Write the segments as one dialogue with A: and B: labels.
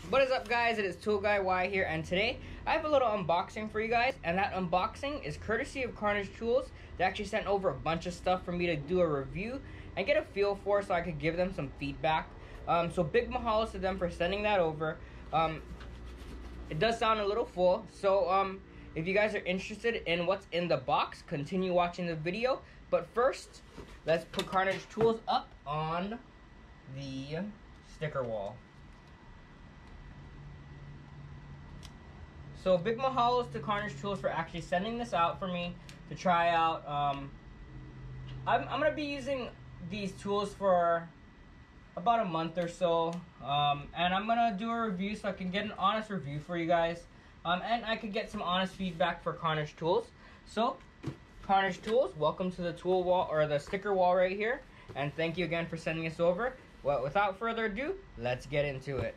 A: What is up, guys? It is Tool Guy Y here, and today I have a little unboxing for you guys, and that unboxing is courtesy of Carnage Tools. They actually sent over a bunch of stuff for me to do a review and get a feel for, so I could give them some feedback. So big mahalos to them for sending that over. It does sound a little full, so if you guys are interested in what's in the box, continue watching the video. But first, let's put Carnage Tools up on the sticker wall. So big mahalos to Carnage Tools for actually sending this out for me to try out. I'm going to be using these tools for about a month or so, and I'm going to do a review so I can get an honest review for you guys, and I could get some honest feedback for Carnage Tools. So Carnage Tools, welcome to the tool wall, or the sticker wall right here, and thank you again for sending us over. Well, without further ado, let's get into it.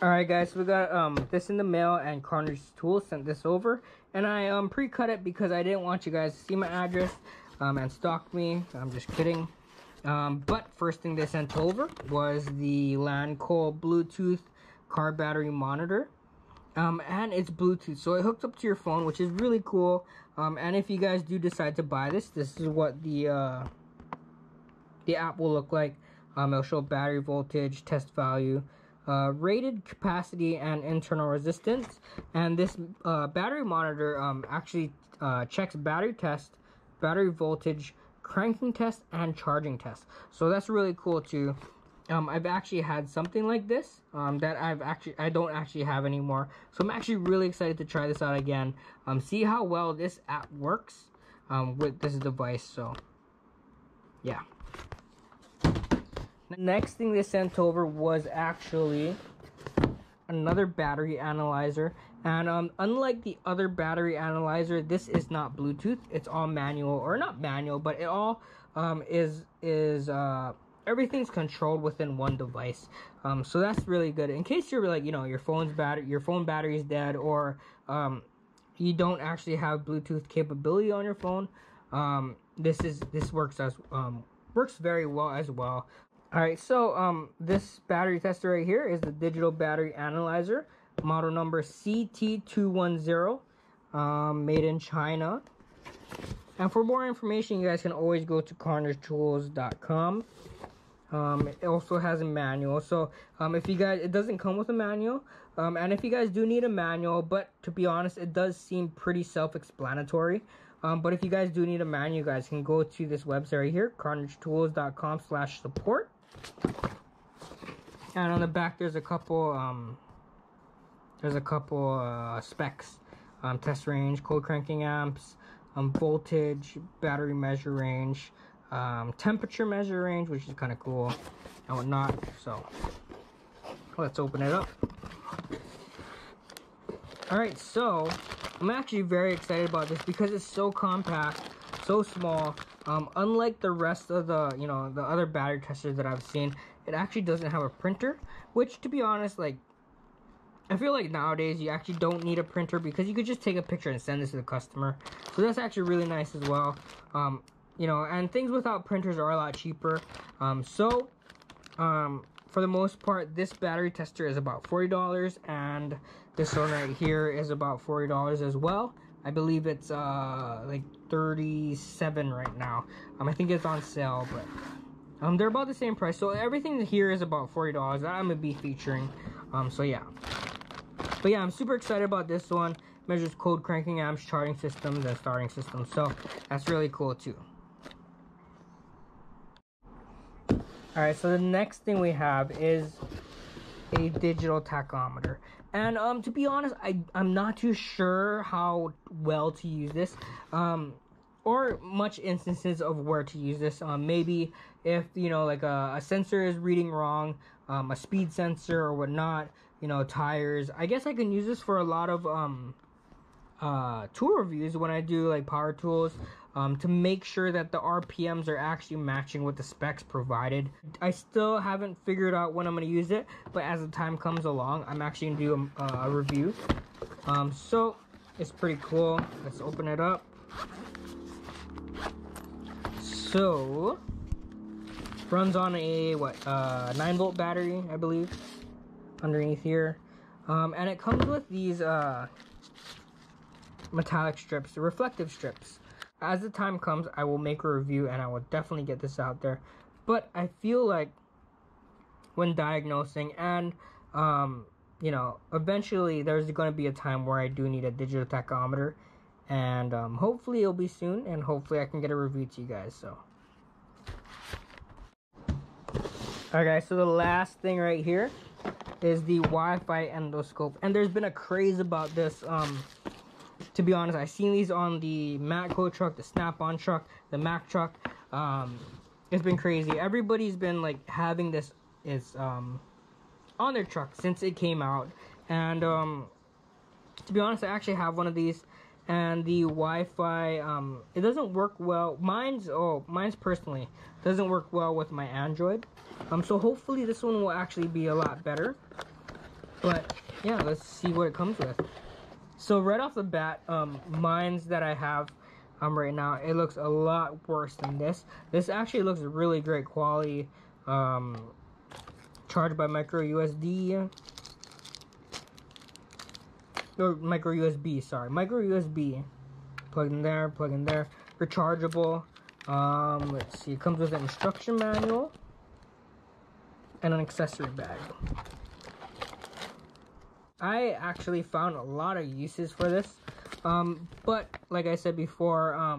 A: Alright guys, so we got this in the mail, and Carnage Tools sent this over, and I pre-cut it because I didn't want you guys to see my address and stalk me. I'm just kidding. But first thing they sent over was the Lancome Bluetooth car battery monitor, and it's Bluetooth, so it hooks up to your phone, which is really cool. And if you guys do decide to buy this, this is what the app will look like. It'll show battery voltage, test value, rated capacity, and internal resistance. And this battery monitor actually checks battery test, battery voltage, cranking test, and charging test. So that's really cool too. I've actually had something like this that I don't actually have anymore. So I'm actually really excited to try this out again. See how well this app works with this device. So yeah. The next thing they sent over was actually another battery analyzer, and unlike the other battery analyzer, this is not Bluetooth. It's all manual, or not manual, but it all everything's controlled within one device. So that's really good in case you're like, your phone battery is dead, or you don't actually have Bluetooth capability on your phone. This works very well as well. Alright, so this battery tester right here is the digital battery analyzer, model number CT210, made in China. And for more information, you guys can always go to carnagetools.com. It also has a manual, so if you guys, it doesn't come with a manual, and if you guys do need a manual, but to be honest, it does seem pretty self-explanatory. But if you guys do need a manual, you guys can go to this website right here, carnagetools.com/support. And on the back, there's a couple specs: test range, cold cranking amps, voltage, battery measure range, temperature measure range, which is kind of cool, and whatnot. So let's open it up. Alright, so I'm actually very excited about this because it's so compact, so small. Unlike the rest of the the other battery testers that I've seen, it actually doesn't have a printer, which, to be honest, like, I feel like nowadays you actually don't need a printer because you could just take a picture and send this to the customer. So that's actually really nice as well. And things without printers are a lot cheaper. For the most part, this battery tester is about $40, and this one right here is about $40 as well. I believe it's like $37 right now. I think it's on sale, but they're about the same price. So everything here is about $40 that I'm gonna be featuring. So yeah. But yeah, I'm super excited about this one. Measures cold cranking amps, charging systems, and starting systems. So that's really cool too. Alright, so the next thing we have is a digital tachometer. And to be honest, I'm not too sure how well to use this, or much instances of where to use this. Maybe if like a sensor is reading wrong, a speed sensor or whatnot, tires. I guess I can use this for a lot of tool reviews when I do like power tools. to make sure that the RPMs are actually matching with the specs provided. I still haven't figured out when I'm going to use it, but as the time comes along, I'm actually going to do a review. So it's pretty cool. Let's open it up. So runs on a 9-volt battery, I believe, underneath here. And it comes with these metallic strips, reflective strips. As the time comes, I will make a review and I will definitely get this out there. But I feel like when diagnosing and you know, eventually there's going to be a time where I do need a digital tachometer, and hopefully it'll be soon, and hopefully I can get a review to you guys. So okay, so the last thing right here is the Wi-Fi endoscope, and there's been a craze about this. To be honest, I've seen these on the Matco truck, the Snap-on truck, the Mac truck. It's been crazy. Everybody's been like having this on their truck since it came out, and to be honest, I actually have one of these, and the Wi-Fi it doesn't work well. Mine's personally doesn't work well with my Android. So hopefully this one will actually be a lot better. But yeah, let's see what it comes with. So right off the bat, mine's that I have right now, it looks a lot worse than this. This actually looks really great quality. Charged by micro USB, sorry, micro USB. Plug in there, rechargeable. Let's see, it comes with an instruction manual and an accessory bag. I actually found a lot of uses for this, but like I said before,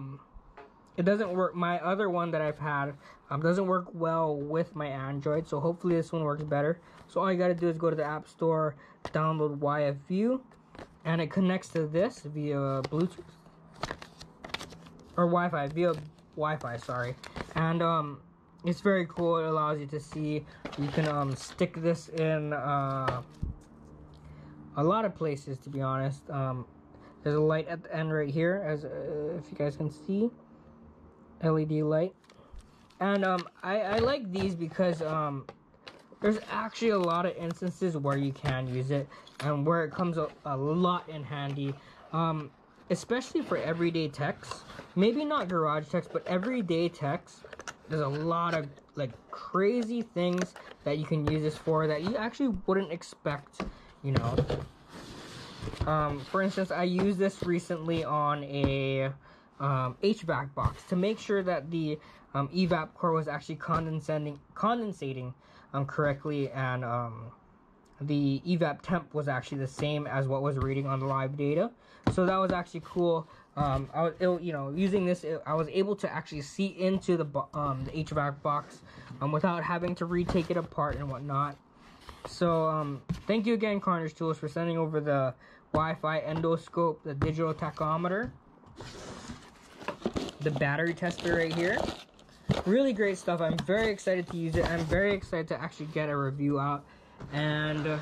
A: it doesn't work. My other one that I've had doesn't work well with my Android, so hopefully this one works better. So all you gotta do is go to the App Store, download YFView, and it connects to this via Bluetooth or Wi-Fi, via Wi-Fi, sorry. And it's very cool. It allows you to see. You can stick this in a lot of places, to be honest. There's a light at the end right here, as if you guys can see, LED light. And I like these because there's actually a lot of instances where you can use it and where it comes a lot in handy, especially for everyday techs. Maybe not garage techs, but everyday techs. There's a lot of like crazy things that you can use this for that you actually wouldn't expect, you know. For instance, I used this recently on a HVAC box to make sure that the evap core was actually condensating correctly, and the evap temp was actually the same as what was reading on the live data. So that was actually cool. Using this, I was able to actually see into the HVAC box without having to retake it apart and whatnot. So thank you again, Carnage Tools, for sending over the Wi-Fi endoscope, the digital tachometer, the battery tester right here. Really great stuff. I'm very excited to use it. I'm very excited to actually get a review out, and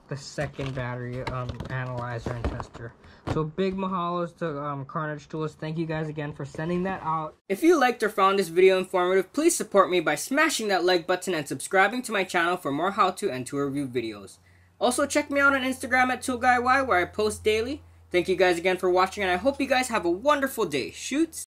A: the second battery analyzer and tester. So big mahalos to Carnage Tools. Thank you guys again for sending that out. If you liked or found this video informative, please support me by smashing that like button and subscribing to my channel for more how-to and tool review videos. Also check me out on Instagram at ToolGuyY, where I post daily. Thank you guys again for watching, and I hope you guys have a wonderful day. Shoots!